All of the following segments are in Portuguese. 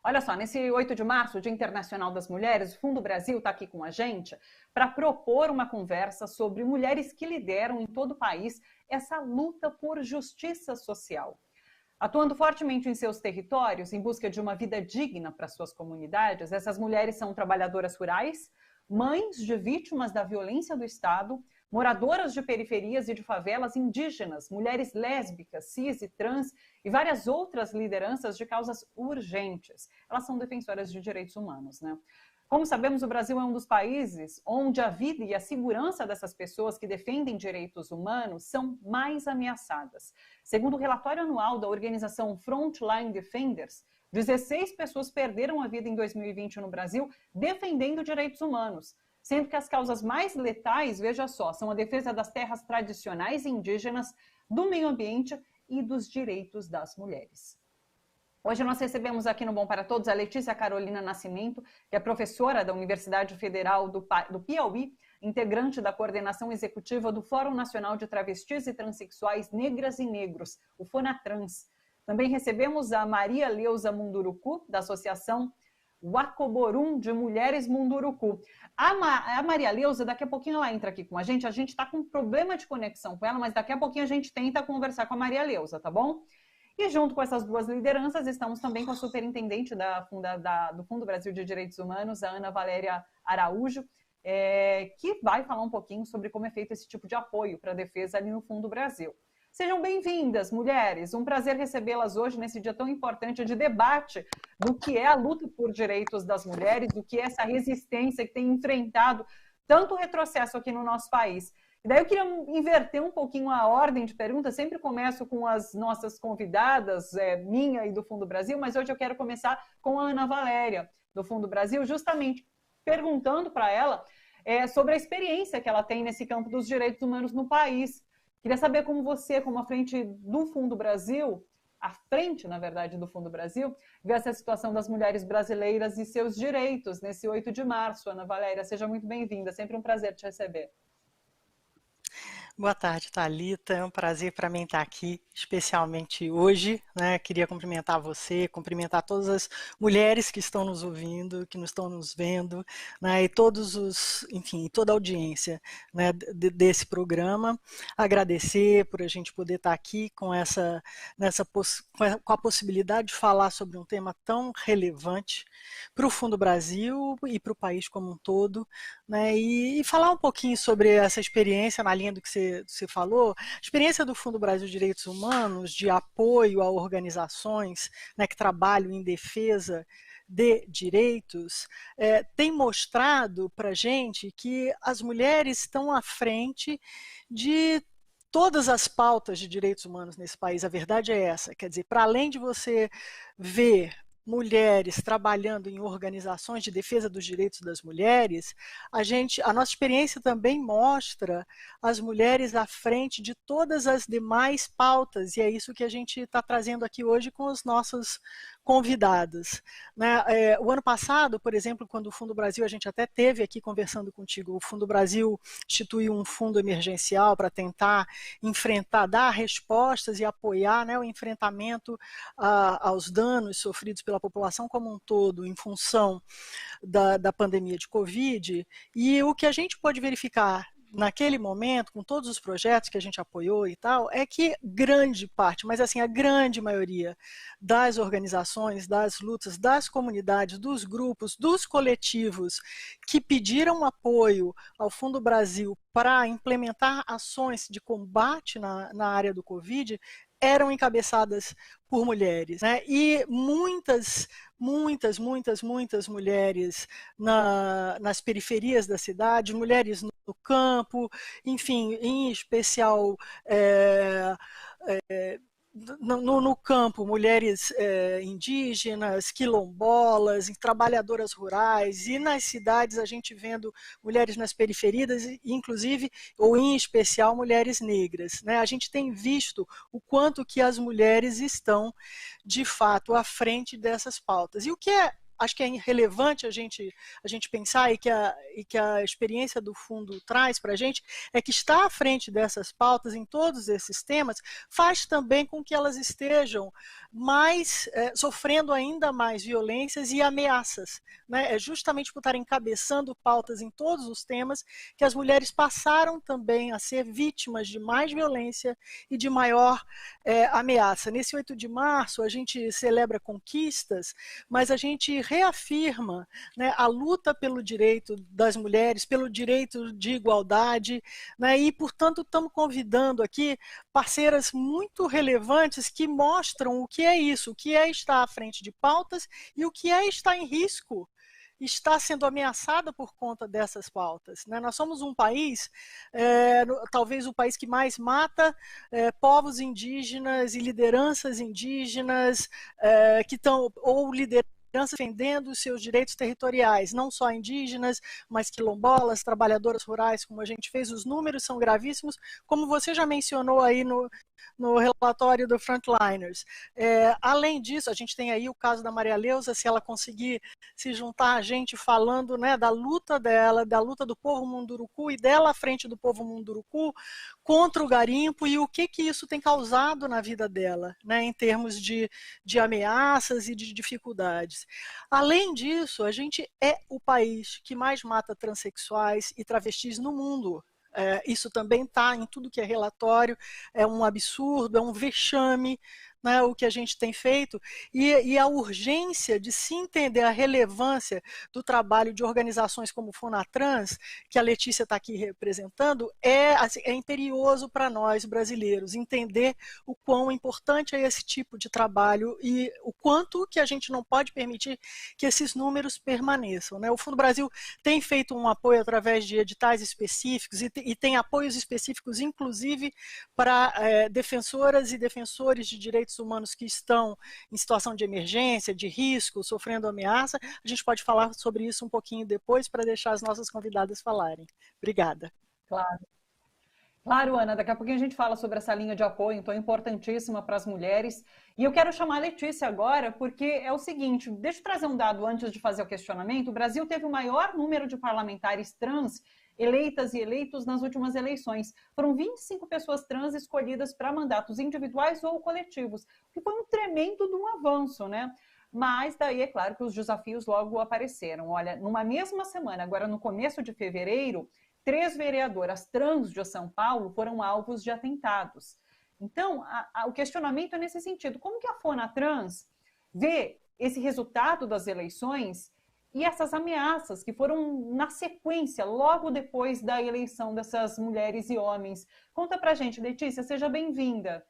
Olha só, nesse 8 de março, Dia Internacional das Mulheres, o Fundo Brasil está aqui com a gente para propor uma conversa sobre mulheres que lideram em todo o país essa luta por justiça social. Atuando fortemente em seus territórios, em busca de uma vida digna para suas comunidades, essas mulheres são trabalhadoras rurais, mães de vítimas da violência do Estado, moradoras de periferias e de favelas indígenas, mulheres lésbicas, cis e trans e várias outras lideranças de causas urgentes. Elas são defensoras de direitos humanos, né? Como sabemos, o Brasil é um dos países onde a vida e a segurança dessas pessoas que defendem direitos humanos são mais ameaçadas. Segundo o relatório anual da organização Frontline Defenders, 16 pessoas perderam a vida em 2020 no Brasil defendendo direitos humanos, sendo que as causas mais letais, veja só, são a defesa das terras tradicionais indígenas, do meio ambiente e dos direitos das mulheres. Hoje nós recebemos aqui no Bom para Todos a Letícia Carolina Nascimento, que é professora da Universidade Federal do Piauí, integrante da coordenação executiva do Fórum Nacional de Travestis e Transsexuais Negras e Negros, o FONATRANS. Também recebemos a Maria Leusa Munduruku, da Associação Wacoborum de Mulheres Munduruku. A Maria Leusa, daqui a pouquinho ela entra aqui com a gente está com um problema de conexão com ela, mas daqui a pouquinho a gente tenta conversar com a Maria Leusa, tá bom? E junto com essas duas lideranças, estamos também com a superintendente do Fundo Brasil de Direitos Humanos, a Ana Valéria Araújo, que vai falar um pouquinho sobre como é feito esse tipo de apoio para a defesa ali no Fundo Brasil. Sejam bem-vindas, mulheres. Um prazer recebê-las hoje nesse dia tão importante de debate do que é a luta por direitos das mulheres, do que é essa resistência que tem enfrentado tanto retrocesso aqui no nosso país. E daí eu queria inverter um pouquinho a ordem de perguntas, sempre começo com as nossas convidadas, minha e do Fundo Brasil, mas hoje eu quero começar com a Ana Valéria, do Fundo Brasil, justamente perguntando para ela sobre a experiência que ela tem nesse campo dos direitos humanos no país. Queria saber como você, como à frente do Fundo Brasil, à frente, na verdade, do Fundo Brasil, vê essa situação das mulheres brasileiras e seus direitos nesse 8 de março. Ana Valéria, seja muito bem-vinda, sempre um prazer te receber. Boa tarde, Thalita. É um prazer para mim estar aqui, especialmente hoje, né? Queria cumprimentar você, cumprimentar todas as mulheres que estão nos ouvindo, que estão nos vendo, né? E enfim, toda a audiência, né, desse programa. Agradecer por a gente poder estar aqui com com a possibilidade de falar sobre um tema tão relevante para o Fundo Brasil e para o país como um todo, né? E falar um pouquinho sobre essa experiência na linha do que você falou, a experiência do Fundo Brasil de Direitos Humanos, de apoio a organizações, né, que trabalham em defesa de direitos, tem mostrado para a gente que as mulheres estão à frente de todas as pautas de direitos humanos nesse país. A verdade é essa, quer dizer, para além de você ver mulheres trabalhando em organizações de defesa dos direitos das mulheres, a nossa experiência também mostra as mulheres à frente de todas as demais pautas, e é isso que a gente está trazendo aqui hoje com os nossos convidadas, né? O ano passado, por exemplo, quando o Fundo Brasil, a gente até teve aqui conversando contigo, o Fundo Brasil instituiu um fundo emergencial para tentar enfrentar, dar respostas e apoiar, né, o enfrentamento aos danos sofridos pela população como um todo em função da pandemia de Covid, e o que a gente pode verificar naquele momento, com todos os projetos que a gente apoiou e tal, é que grande parte, mas assim, a grande maioria das organizações, das lutas, das comunidades, dos grupos, dos coletivos que pediram apoio ao Fundo Brasil para implementar ações de combate na área do Covid, eram encabeçadas por mulheres, né? E muitas mulheres nas periferias da cidade, mulheres no campo, enfim, em especial no campo, mulheres indígenas, quilombolas, trabalhadoras rurais, e nas cidades a gente vendo mulheres nas periferias, inclusive, ou em especial, mulheres negras, né? A gente tem visto o quanto que as mulheres estão, de fato, à frente dessas pautas. E o que é acho que é relevante a gente pensar e que a experiência do fundo traz para a gente é que estar à frente dessas pautas em todos esses temas faz também com que elas estejam sofrendo ainda mais violências e ameaças, né? É justamente por estar encabeçando pautas em todos os temas que as mulheres passaram também a ser vítimas de mais violência e de maior ameaça. Nesse 8 de março, a gente celebra conquistas, mas a gente reafirma, né, a luta pelo direito das mulheres, pelo direito de igualdade, né, e, portanto, estamos convidando aqui parceiras muito relevantes que mostram o que é isso, o que é estar à frente de pautas e o que é estar em risco, está sendo ameaçada por conta dessas pautas, né? Nós somos um país, talvez o país que mais mata povos indígenas e lideranças indígenas que estão, ou lideranças defendendo os seus direitos territoriais, não só indígenas, mas quilombolas, trabalhadoras rurais, como a gente fez. Os números são gravíssimos, como você já mencionou aí no relatório do Frontliners. Além disso, a gente tem aí o caso da Maria Leusa, se ela conseguir se juntar a gente falando, né, da luta dela, da luta do povo Munduruku e dela à frente do povo Munduruku contra o garimpo e o que isso tem causado na vida dela, né, em termos de ameaças e de dificuldades. Além disso, a gente é o país que mais mata transexuais e travestis no mundo. Isso também está em tudo que é relatório, é um absurdo, é um vexame, né, o que a gente tem feito, e a urgência de se entender a relevância do trabalho de organizações como o Fonatrans, que a Letícia está aqui representando, é imperioso para nós brasileiros, entender o quão importante é esse tipo de trabalho e o quanto que a gente não pode permitir que esses números permaneçam, né? O Fundo Brasil tem feito um apoio através de editais específicos e tem apoios específicos, inclusive, para defensoras e defensores de direitos humanos que estão em situação de emergência, de risco, sofrendo ameaça. A gente pode falar sobre isso um pouquinho depois para deixar as nossas convidadas falarem. Obrigada. Claro. Claro, Ana, daqui a pouquinho a gente fala sobre essa linha de apoio, então importantíssima para as mulheres. E eu quero chamar a Letícia agora, porque é o seguinte, deixa eu trazer um dado antes de fazer o questionamento. O Brasil teve o maior número de parlamentares trans eleitas e eleitos nas últimas eleições. Foram 25 pessoas trans escolhidas para mandatos individuais ou coletivos, o que foi um tremendo de um avanço, né? Mas daí é claro que os desafios logo apareceram. Olha, numa mesma semana, agora no começo de fevereiro, 3 vereadoras trans de São Paulo foram alvos de atentados. Então, o questionamento é nesse sentido. Como que a Fonatrans vê esse resultado das eleições e essas ameaças que foram na sequência, logo depois da eleição dessas mulheres e homens? Conta pra gente, Letícia, seja bem-vinda.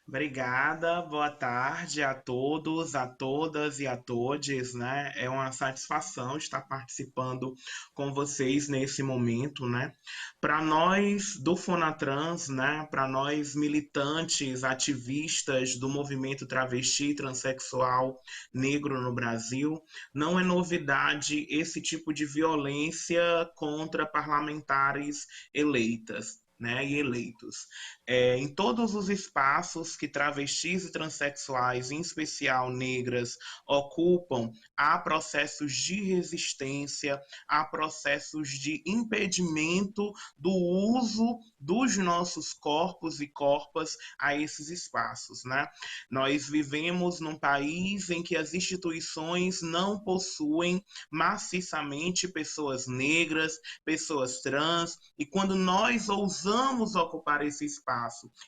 Obrigada, boa tarde a todos, a todas e a todes, né? É uma satisfação estar participando com vocês nesse momento, né? Para nós do Fonatrans, né? Para nós militantes, ativistas do movimento travesti, transexual, negro no Brasil, não é novidade esse tipo de violência contra parlamentares eleitas, né, e eleitos. Em todos os espaços que travestis e transexuais, em especial negras, ocupam, há processos de resistência, há processos de impedimento do uso dos nossos corpos e corpas a esses espaços, né? Nós vivemos num país em que as instituições não possuem maciçamente pessoas negras, pessoas trans, e quando nós ousamos ocupar esse espaço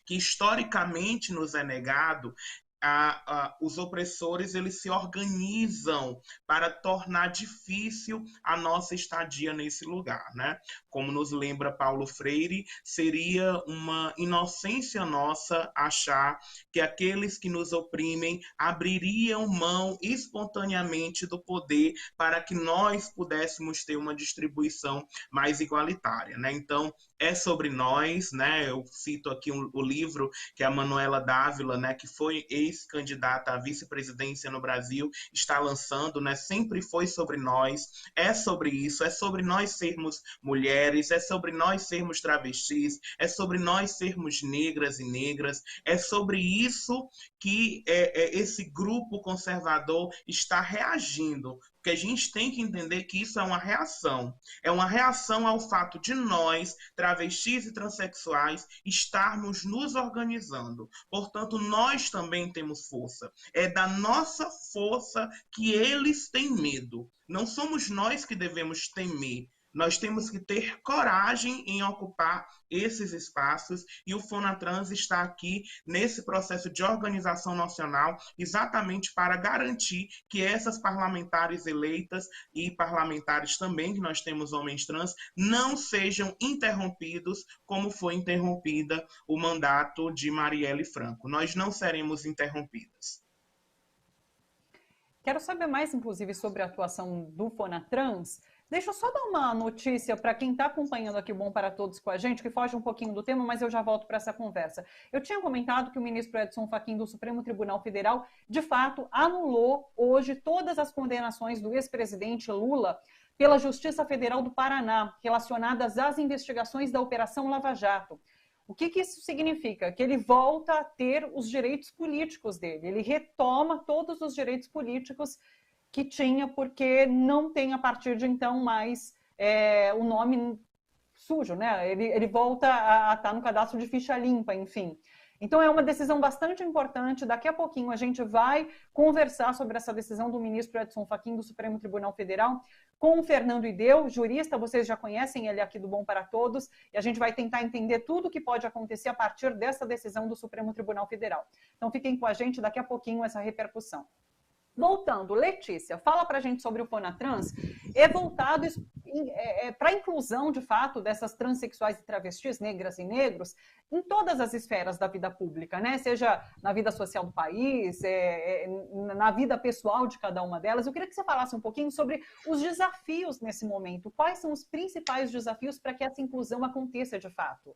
que historicamente nos é negado, os opressores eles se organizam para tornar difícil a nossa estadia nesse lugar, né? Como nos lembra Paulo Freire, seria uma inocência nossa achar que aqueles que nos oprimem abririam mão espontaneamente do poder para que nós pudéssemos ter uma distribuição mais igualitária, né? Então, é sobre nós, né? Eu cito aqui o livro que a Manuela Dávila, né, que foi vice-candidata à vice-presidência no Brasil está lançando, né? Sempre foi sobre nós, é sobre isso, é sobre nós sermos mulheres, é sobre nós sermos travestis, é sobre nós sermos negras e negras, é sobre isso que esse grupo conservador está reagindo. Porque a gente tem que entender que isso é uma reação ao fato de nós, travestis e transexuais, estarmos nos organizando. Portanto, nós também temos força. É da nossa força que eles têm medo. Não somos nós que devemos temer. Nós temos que ter coragem em ocupar esses espaços e o Fonatrans está aqui nesse processo de organização nacional exatamente para garantir que essas parlamentares eleitas e parlamentares também, que nós temos homens trans, não sejam interrompidos como foi interrompida o mandato de Marielle Franco. Nós não seremos interrompidas. Quero saber mais, inclusive, sobre a atuação do Fonatrans. Deixa eu só dar uma notícia para quem está acompanhando aqui o Bom para Todos com a gente, que foge um pouquinho do tema, mas eu já volto para essa conversa. Eu tinha comentado que o ministro Edson Fachin do Supremo Tribunal Federal, de fato, anulou hoje todas as condenações do ex-presidente Lula pela Justiça Federal do Paraná, relacionadas às investigações da Operação Lava Jato. O que isso significa? Que ele volta a ter os direitos políticos dele, ele retoma todos os direitos políticos que tinha, porque não tem, a partir de então, mais o nome sujo, né? Ele volta a estar no cadastro de ficha limpa, enfim. Então, é uma decisão bastante importante. Daqui a pouquinho a gente vai conversar sobre essa decisão do ministro Edson Fachin do Supremo Tribunal Federal com o Fernando Ideu, jurista, vocês já conhecem ele aqui do Bom para Todos, e a gente vai tentar entender tudo o que pode acontecer a partir dessa decisão do Supremo Tribunal Federal. Então, fiquem com a gente, daqui a pouquinho essa repercussão. Voltando, Letícia, fala para a gente sobre o Fonatrans, é voltado para a inclusão, de fato, dessas transexuais e travestis, negras e negros, em todas as esferas da vida pública, né? Seja na vida social do país, na vida pessoal de cada uma delas. Eu queria que você falasse um pouquinho sobre os desafios nesse momento. Quais são os principais desafios para que essa inclusão aconteça de fato?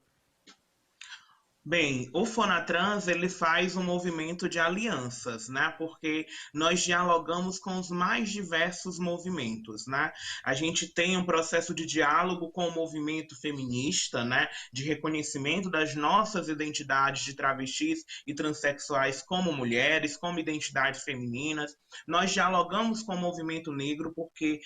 Bem, o Fonatrans, ele faz um movimento de alianças, né? Porque nós dialogamos com os mais diversos movimentos, né? A gente tem um processo de diálogo com o movimento feminista, né? De reconhecimento das nossas identidades de travestis e transexuais como mulheres, como identidades femininas. Nós dialogamos com o movimento negro porque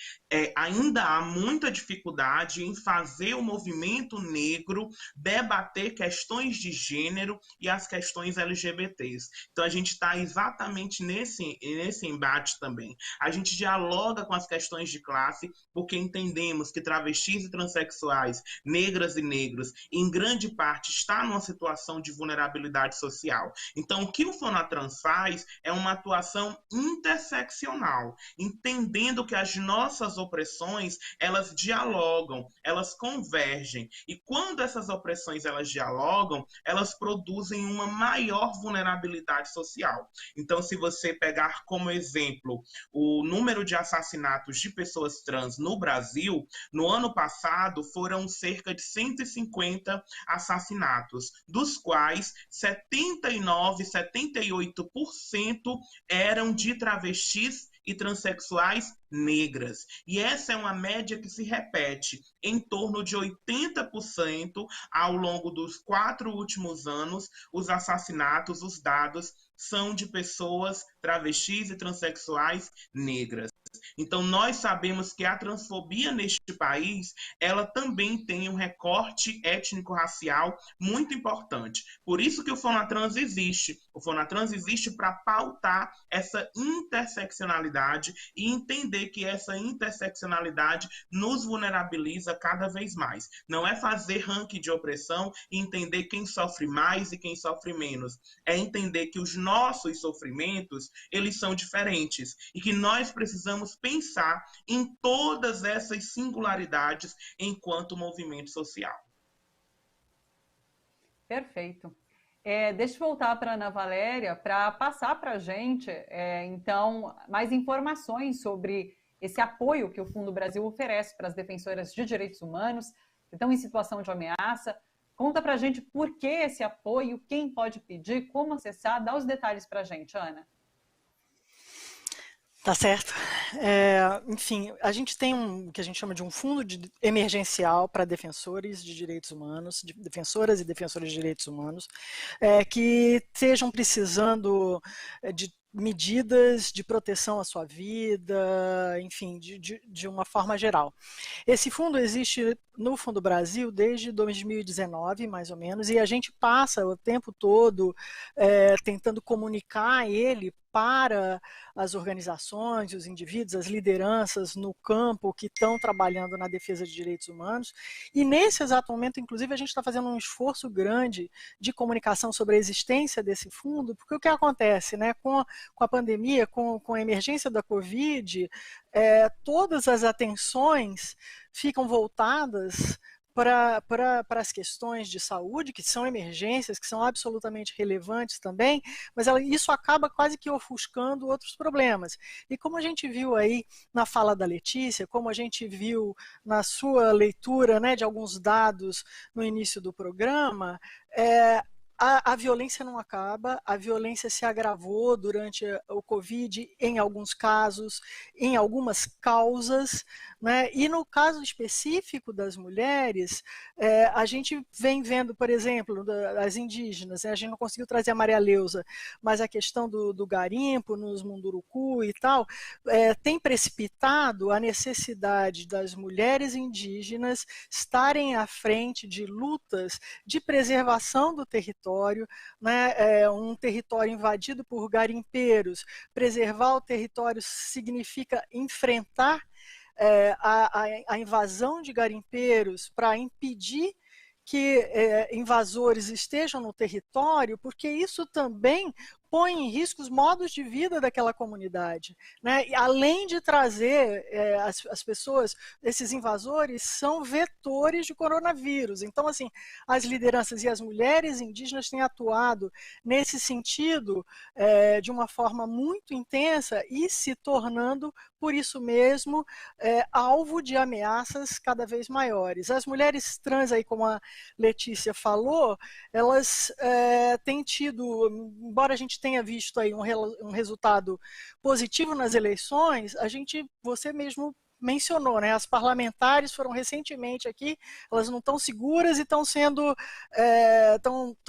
ainda há muita dificuldade em fazer o movimento negro debater questões de gênero e as questões LGBTs. Então, a gente está exatamente nesse embate também. A gente dialoga com as questões de classe, porque entendemos que travestis e transexuais, negras e negros, em grande parte, está numa situação de vulnerabilidade social. Então, o que o Fonatrans faz é uma atuação interseccional, entendendo que as nossas opressões, elas dialogam, elas convergem. E quando essas opressões, elas dialogam, elas produzem uma maior vulnerabilidade social. Então, se você pegar como exemplo o número de assassinatos de pessoas trans no Brasil, no ano passado foram cerca de 150 assassinatos, dos quais 79, 78% eram de travestis e transexuais negras. E essa é uma média que se repete em torno de 80% ao longo dos 4 últimos anos. Os assassinatos, os dados, são de pessoas travestis e transexuais negras. Então, nós sabemos que a transfobia neste país, ela também tem um recorte étnico-racial muito importante. Por isso que o Fonatrans existe. O Fonatrans existe para pautar essa interseccionalidade e entender que essa interseccionalidade nos vulnerabiliza cada vez mais. Não é fazer ranking de opressão e entender quem sofre mais e quem sofre menos. É entender que os nossos sofrimentos, eles são diferentes e que nós precisamos pensar em todas essas singularidades enquanto movimento social. Perfeito. Deixa eu voltar para a Ana Valéria para passar para a gente, então, mais informações sobre esse apoio que o Fundo Brasil oferece para as defensoras de direitos humanos que estão em situação de ameaça. Conta pra gente por que esse apoio, quem pode pedir, como acessar, dá os detalhes pra gente, Ana. Tá certo. Enfim, a gente tem o que a gente chama de um fundo emergencial para defensores de direitos humanos, defensoras e defensores de direitos humanos, que estejam precisando de medidas de proteção à sua vida, enfim, de uma forma geral. Esse fundo existe no Fundo Brasil desde 2019, mais ou menos, e a gente passa o tempo todo tentando comunicar ele para as organizações, os indivíduos, as lideranças no campo que estão trabalhando na defesa de direitos humanos. E nesse exato momento, inclusive, a gente está fazendo um esforço grande de comunicação sobre a existência desse fundo, porque o que acontece, né, com a pandemia, com a emergência da Covid, todas as atenções ficam voltadas para as questões de saúde, que são emergências, que são absolutamente relevantes também, mas isso acaba quase que ofuscando outros problemas. E como a gente viu aí na fala da Letícia, como a gente viu na sua leitura, né, de alguns dados no início do programa, a violência não acaba, a violência se agravou durante o Covid em alguns casos, em algumas causas, né? E no caso específico das mulheres, a gente vem vendo, por exemplo, as indígenas, a gente não conseguiu trazer a Maria Leusa, mas a questão do garimpo nos Munduruku e tal, tem precipitado a necessidade das mulheres indígenas estarem à frente de lutas de preservação do território, né, um território invadido por garimpeiros. Preservar o território significa enfrentar a invasão de garimpeiros para impedir que invasores estejam no território, porque isso também põe em risco os modos de vida daquela comunidade, né? E além de trazer as pessoas, esses invasores são vetores de coronavírus. Então, assim, as lideranças e as mulheres indígenas têm atuado nesse sentido de uma forma muito intensa e se tornando, por isso mesmo, alvo de ameaças cada vez maiores. As mulheres trans, aí, como a Letícia falou, elas têm tido, embora a gente tenha visto aí um resultado positivo nas eleições, você mesmo mencionou, né? As parlamentares foram recentemente aqui, elas não estão seguras e estão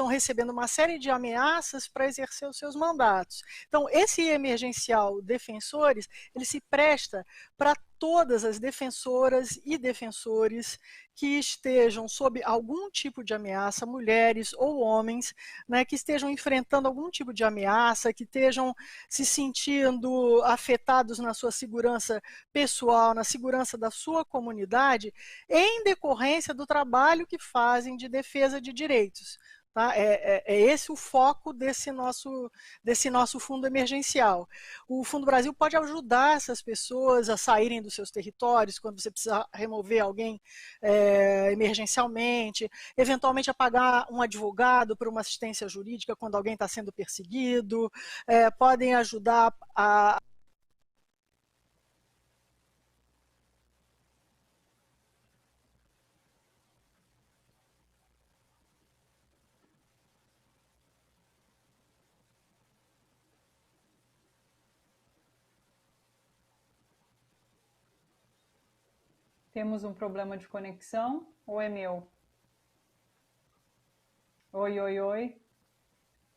recebendo uma série de ameaças para exercer os seus mandatos. Então, esse emergencial defensores, ele se presta para todas as defensoras e defensores que estejam sob algum tipo de ameaça, mulheres ou homens, né, que estejam enfrentando algum tipo de ameaça, que estejam se sentindo afetados na sua segurança pessoal, na segurança da sua comunidade, em decorrência do trabalho que fazem de defesa de direitos. Tá? É esse o foco desse nosso fundo emergencial. O Fundo Brasil pode ajudar essas pessoas a saírem dos seus territórios quando você precisar remover alguém emergencialmente, eventualmente a pagar um advogado por uma assistência jurídica quando alguém está sendo perseguido, podem ajudar a Temos um problema de conexão ou é meu? Oi, oi, oi.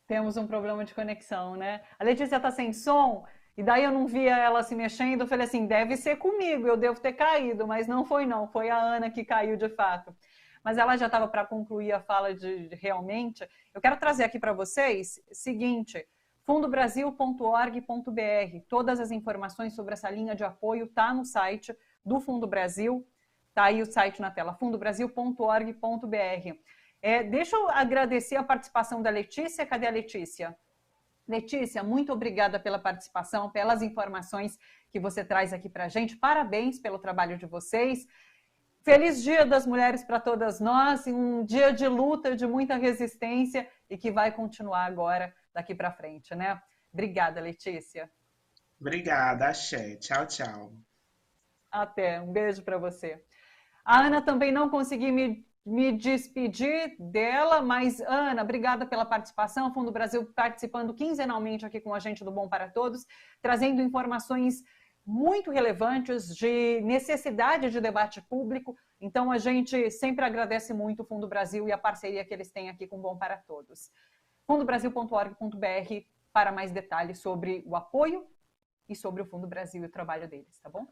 Temos um problema de conexão, né? A Letícia tá sem som e daí eu não via ela se mexendo. Eu falei assim, deve ser comigo, eu devo ter caído, mas não, foi a Ana que caiu de fato. Mas ela já estava para concluir a fala de realmente. Eu quero trazer aqui para vocês o seguinte: fundobrasil.org.br. Todas as informações sobre essa linha de apoio tá no site do Fundo Brasil, tá aí o site na tela, fundobrasil.org.br. Deixa eu agradecer a participação da Letícia. Cadê a Letícia? Letícia, muito obrigada pela participação, pelas informações que você traz aqui para a gente. Parabéns pelo trabalho de vocês. Feliz Dia das Mulheres para todas nós, um dia de luta, de muita resistência e que vai continuar agora, daqui para frente, né? Obrigada, Letícia. Obrigada, Axé. Tchau, tchau. Até, um beijo para você. A Ana também não consegui me me despedir dela, mas Ana, obrigada pela participação. O Fundo Brasil participando quinzenalmente aqui com a gente do Bom para Todos, trazendo informações muito relevantes de necessidade de debate público. Então, a gente sempre agradece muito o Fundo Brasil e a parceria que eles têm aqui com o Bom para Todos. fundobrasil.org.br para mais detalhes sobre o apoio e sobre o Fundo Brasil e o trabalho deles, tá bom?